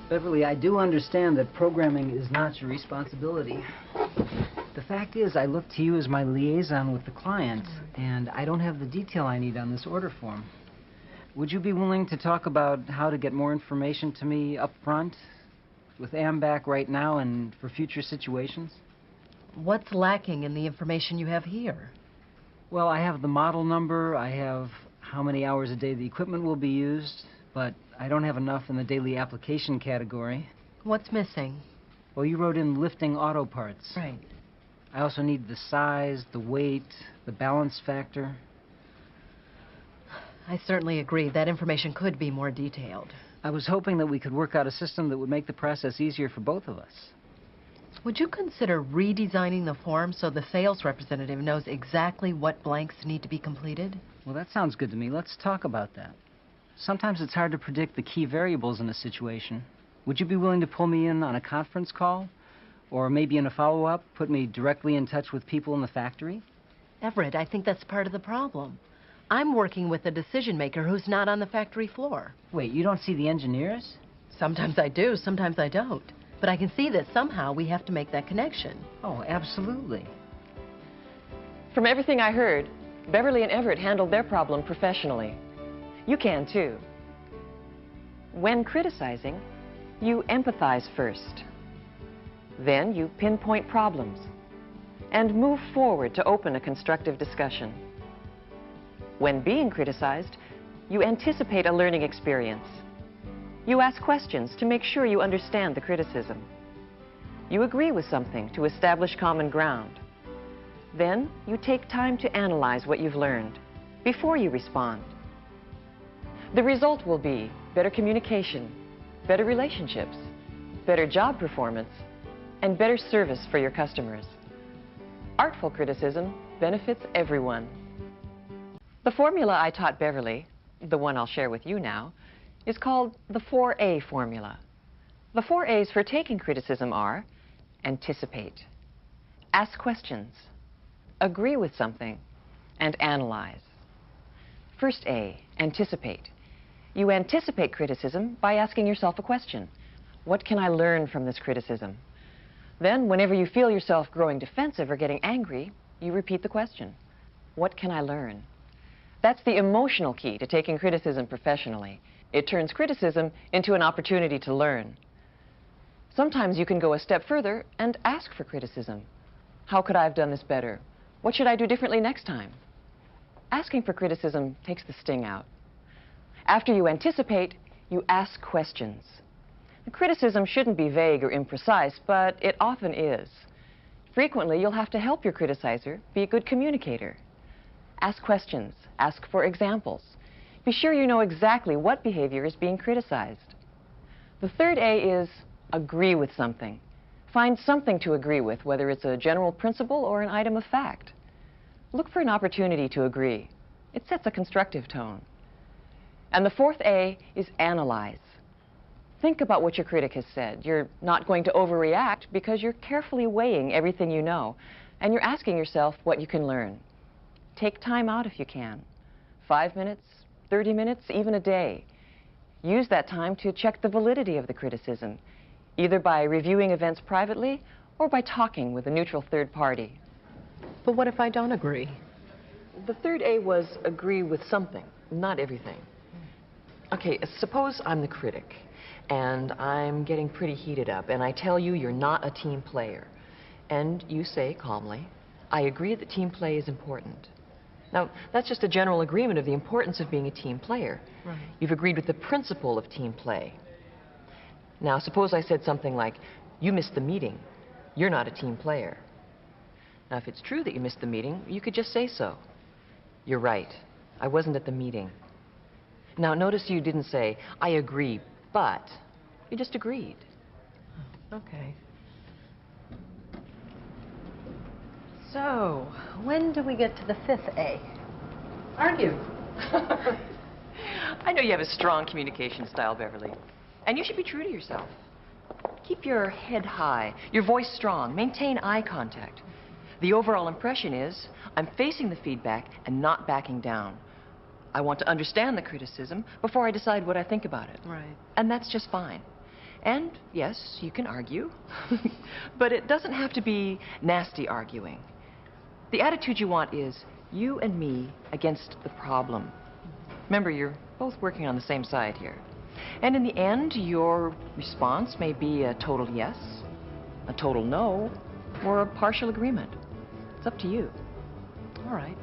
Beverly, I do understand that programming is not your responsibility. The fact is, I look to you as my liaison with the client, and I don't have the detail I need on this order form. Would you be willing to talk about how to get more information to me up front, with AMBAC right now and for future situations? What's lacking in the information you have here? Well, I have the model number, I have how many hours a day the equipment will be used, but I don't have enough in the daily application category. What's missing? Well, you wrote in lifting auto parts. Right. I also need the size, the weight, the balance factor. I certainly agree that information could be more detailed. I was hoping that we could work out a system that would make the process easier for both of us. Would you consider redesigning the form so the sales representative knows exactly what blanks need to be completed? Well, that sounds good to me. Let's talk about that. Sometimes it's hard to predict the key variables in a situation. Would you be willing to pull me in on a conference call? Or maybe in a follow-up, put me directly in touch with people in the factory? Everett, I think that's part of the problem. I'm working with a decision maker who's not on the factory floor. Wait, you don't see the engineers? Sometimes I do, sometimes I don't. But I can see that somehow we have to make that connection. Oh, absolutely. From everything I heard, Beverly and Everett handled their problem professionally. You can too. When criticizing, you empathize first. Then you pinpoint problems and move forward to open a constructive discussion. When being criticized, you anticipate a learning experience. You ask questions to make sure you understand the criticism. You agree with something to establish common ground. Then you take time to analyze what you've learned before you respond. The result will be better communication, better relationships, better job performance, and better service for your customers. Artful criticism benefits everyone. The formula I taught Beverly, the one I'll share with you now, is called the 4A formula. The 4 A's for taking criticism are: anticipate, ask questions, agree with something, and analyze. First A, anticipate. You anticipate criticism by asking yourself a question. What can I learn from this criticism? Then, whenever you feel yourself growing defensive or getting angry, you repeat the question. What can I learn? That's the emotional key to taking criticism professionally. It turns criticism into an opportunity to learn. Sometimes you can go a step further and ask for criticism. How could I have done this better? What should I do differently next time? Asking for criticism takes the sting out. After you anticipate, you ask questions. The criticism shouldn't be vague or imprecise, but it often is. Frequently, you'll have to help your criticizer be a good communicator. Ask questions. Ask for examples. Be sure you know exactly what behavior is being criticized. The third A is agree with something. Find something to agree with, whether it's a general principle or an item of fact. Look for an opportunity to agree. It sets a constructive tone. And the fourth A is analyze. Think about what your critic has said. You're not going to overreact because you're carefully weighing everything you know, and you're asking yourself what you can learn. Take time out if you can. 5 minutes, 30 minutes, even a day. Use that time to check the validity of the criticism, either by reviewing events privately or by talking with a neutral third party. But what if I don't agree? The third A was agree with something, not everything. Okay, suppose I'm the critic, and I'm getting pretty heated up, and I tell you you're not a team player. And you say calmly, I agree that team play is important. Now, that's just a general agreement of the importance of being a team player. Right. You've agreed with the principle of team play. Now, suppose I said something like, you missed the meeting. You're not a team player. Now, if it's true that you missed the meeting, you could just say so. You're right. I wasn't at the meeting. Now, notice you didn't say, I agree, but you just agreed. Okay. So, when do we get to the fifth A? Argue. I know you have a strong communication style, Beverly, and you should be true to yourself. Keep your head high, your voice strong, maintain eye contact. The overall impression is, I'm facing the feedback and not backing down. I want to understand the criticism before I decide what I think about it. Right. And that's just fine. And yes, you can argue, but it doesn't have to be nasty arguing. The attitude you want is you and me against the problem. Remember, you're both working on the same side here. And in the end, your response may be a total yes, a total no, or a partial agreement. It's up to you. All right.